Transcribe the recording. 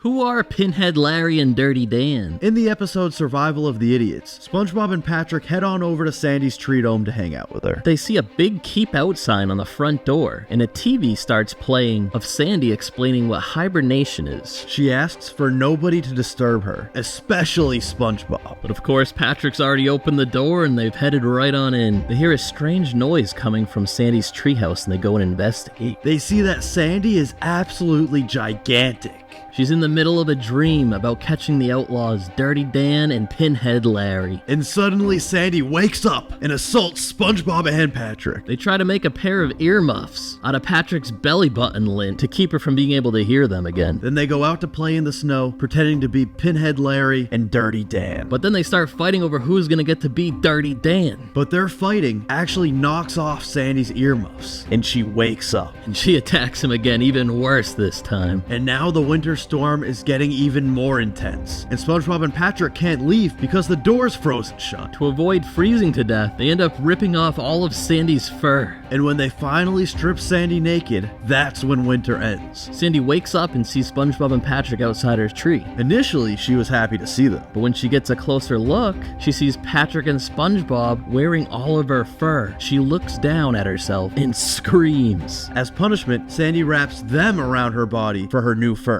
Who are Pinhead, Larry, and Dirty Dan? In the episode Survival of the Idiots, SpongeBob and Patrick head on over to Sandy's tree dome to hang out with her. They see a big keep out sign on the front door, and a TV starts playing of Sandy explaining what hibernation is. She asks for nobody to disturb her, especially SpongeBob. But of course, Patrick's already opened the door and they've headed right on in. They hear a strange noise coming from Sandy's treehouse and they go and investigate. They see that Sandy is absolutely gigantic. She's in the middle of a dream about catching the outlaws Dirty Dan and Pinhead Larry. And suddenly Sandy wakes up and assaults SpongeBob and Patrick. They try to make a pair of earmuffs out of Patrick's belly button lint to keep her from being able to hear them again. Then they go out to play in the snow, pretending to be Pinhead Larry and Dirty Dan. But then they start fighting over who's gonna get to be Dirty Dan. But their fighting actually knocks off Sandy's earmuffs, and she wakes up. And she attacks him again, even worse this time. And now the winter storm is getting even more intense, and SpongeBob and Patrick can't leave because the door's frozen shut. To avoid freezing to death, they end up ripping off all of Sandy's fur. And when they finally strip Sandy naked, that's when winter ends. Sandy wakes up and sees SpongeBob and Patrick outside her tree. Initially, she was happy to see them. But when she gets a closer look, she sees Patrick and SpongeBob wearing all of her fur. She looks down at herself and screams. As punishment, Sandy wraps them around her body for her new fur.